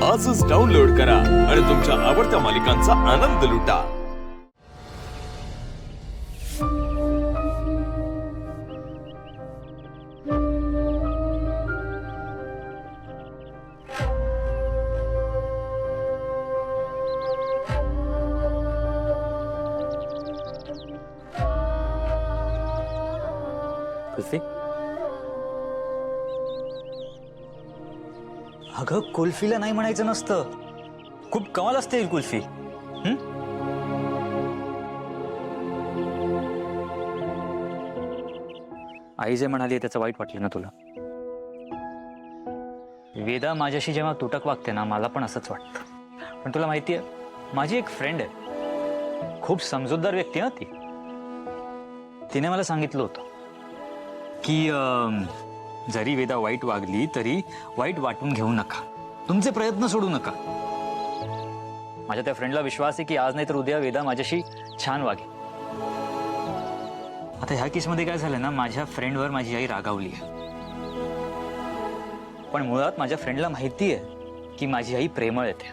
आजच डाउनलोड करा आणि तुमच्या आवडत्या मालिकांचा आनंद लुटा। कुल्फी? अगं कुल्फीला नाही म्हणायचं नसतं, खूप कमाल असते ही कुल्फी। आई जे म्हणाली त्याचं वाईट वाटलं ना तुला? वेदा माझ्याशी जेव्हा तुटक वागते ना, मला पण असंच वाटतं। पण तुला माहितीये, माझी एक फ्रेंड आहे, खूप समजूतदार व्यक्ती आहे ती। तिने मला सांगितलं होतं की जरी वेदा वाईट वागली तरी वाईट वाटून घेऊ नका, तुमचे प्रयत्न सोडू नका। माझ्या त्या फ्रेंडला विश्वास आहे की आज नाही तर उद्या वेदा माझ्याशी छान वागेल। आता ह्या केसमध्ये काय झालं ना, माझ्या फ्रेंडवर माझी आई रागावली आहे, पण मुळात माझ्या फ्रेंडला माहिती आहे की माझी आई प्रेमळ आहे।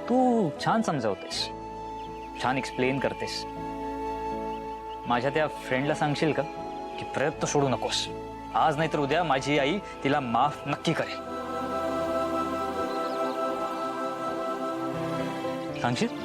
तू छान समजावतेस, छान एक्सप्लेन करतेस। माझ्या त्या फ्रेंडला सांगशील का की प्रयत्न सोडू नकोस, आज नाही तर उद्या माझी आई तिला माफ नक्की करेल। सांगशील?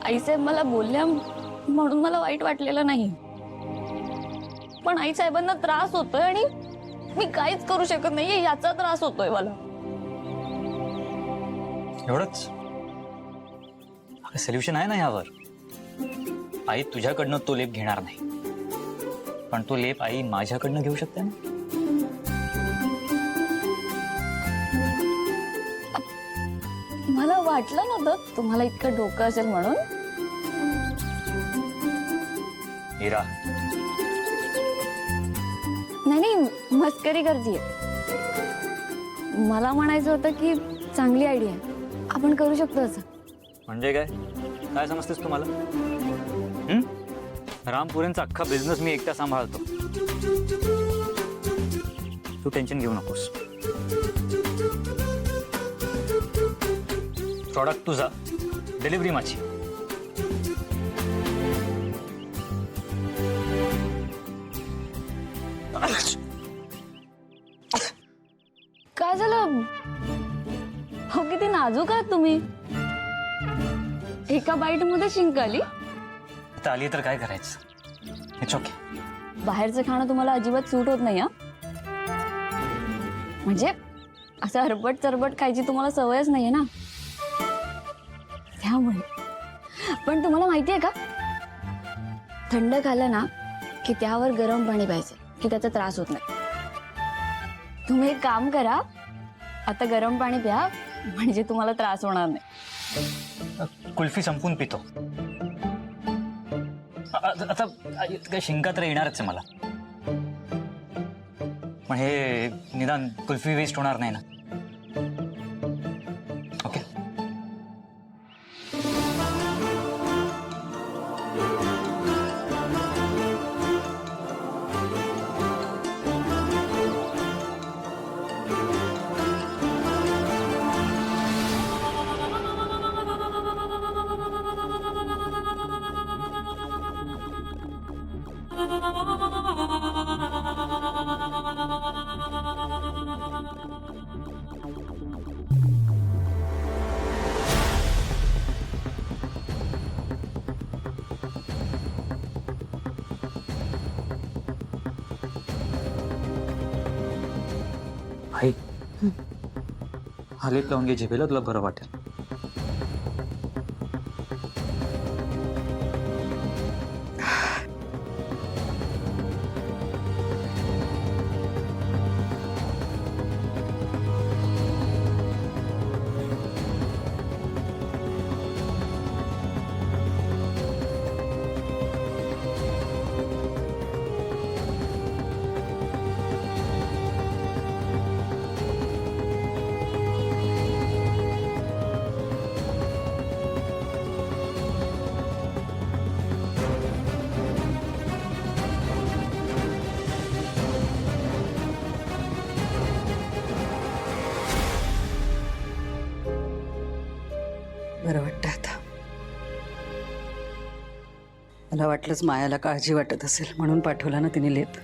आईसाहेब मला बोलल्या म्हणून मला वाईट वाटलेलं नाही, पण आई साहेबांना त्रास होतोय आणि मी काहीच करू शकत नाहीये, याचा त्रास होतोय मला। एवढंच? सोल्युशन आहे ना यावर। आई तुझ्याकडनं तो लेप घेणार नाही, पण तो लेप आई माझ्याकडनं घेऊ शकते ना। मला वाटलं नव्हतं तुम्हाला इतकं डोकं असेल म्हणून। हीरा, नाही नाही, मस्करी करतीये। मला म्हणायचं होतं की चांगली आयडिया आहे, आपण करू शकतो असं। म्हणजे काय काय समजतेस तुम्हाला? रामपुरेंचा अख्खा बिझनेस मी एकटा सांभाळतो, तू टेन्शन घेऊ नकोस। प्रॉडक्ट तुझा, डिलिव्हरी माझी। काय झालं? हो, किती नाजूक आहात तुम्ही। एका बाईट मध्ये शिंक आली। आता आली तर काय करायचं, इट्स ओके। बाहेरचं खाणं तुम्हाला अजिबात सूट होत नाही हा? म्हणजे असं हरबट चरबट खायची तुम्हाला सवयच नाहीये ना, त्यामुळे। पण तुम्हाला माहितीये का, थंड खाल्लं ना की त्यावर गरम पाणी प्यायचं की त्याचा त्रास होत नाही। तुम्ही एक काम करा, आता गरम पाणी प्या, म्हणजे तुम्हाला त्रास होणार नाही। कुल्फी संपून पितो। आता काय शिंका तर येणारच आहे मला, पण हे निदान कुल्फी वेस्ट होणार नाही ना। ओके? आई, हा लेप लावून घे झेपेला, तुला बरं वाटेल। मला वाटलंच मायाला काळजी वाटत असेल म्हणून पाठवला ना तिने लेप.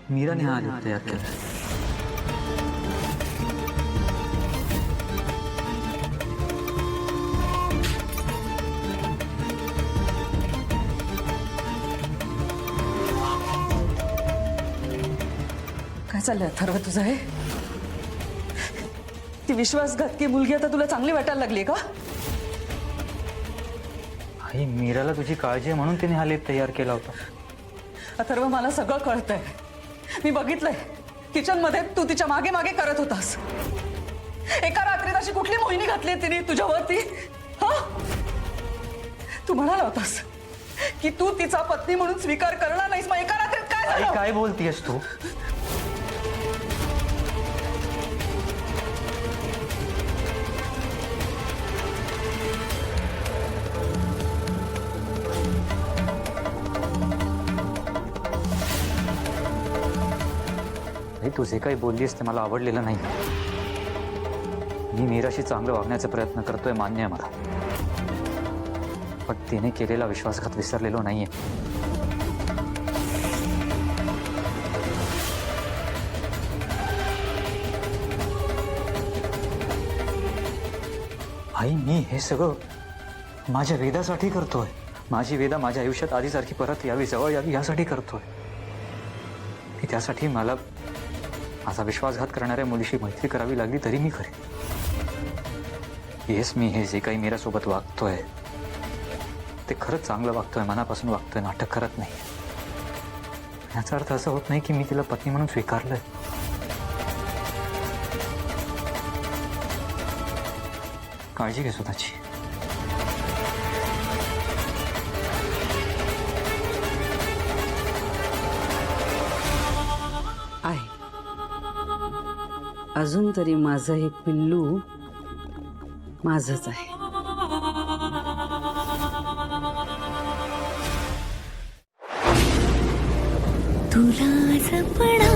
मीराने हा लेप तयार केला. काय चाललंय अथर्व तुझं हे? ती विश्वासघातकी मुलगी आता तुला चांगली वाटायला लागली का? आई, मीराला तुझी काळजी आहे म्हणून तिने हा लेप तयार केला होता. अथर्व मला सगळं कळतंय. मी बघितलंय किचन मध्ये तू तिच्या मागे मागे करत होतास. एका रात्रीत अशी कुठली मोहिनी घातली तिने तुझ्यावरती? हा, तू म्हणाला होतास की तू तिचा पत्नी म्हणून स्वीकार करणार नाहीस. मग एका रात्रीत काय आई, झालं? काय बोलतीयस तू? तू जे काही बोललीस ते मला आवडलेलं नाही. मी मीराशी चांगलं वागण्याचा प्रयत्न करतोय, मान्य आहे मला, पण तिने केलेला विश्वासघात विसरलेलो नाहीये. आई, मी हे सगळं माझ्या वेदासाठी करतोय. माझी वेदा माझ्या आयुष्यात आधीसारखी परत यावी, जवळ यावी, यासाठी करतोय. त्यासाठी मला माझा विश्वासघात करणाऱ्या मुलीशी मैत्री करावी लागली तरी मी करेन. येस, मी हे जे काही मीरासोबत वागतोय ते खरंच चांगलं वागतोय, मनापासून वागतोय, नाटक करत नाही. याचा अर्थ असं होत नाही की मी तिला पत्नी म्हणून स्वीकारलंय. काळजी घे स्वतःची. आहे अजून तरी माझं हे पिल्लू माझंच आहे. तुला जपणार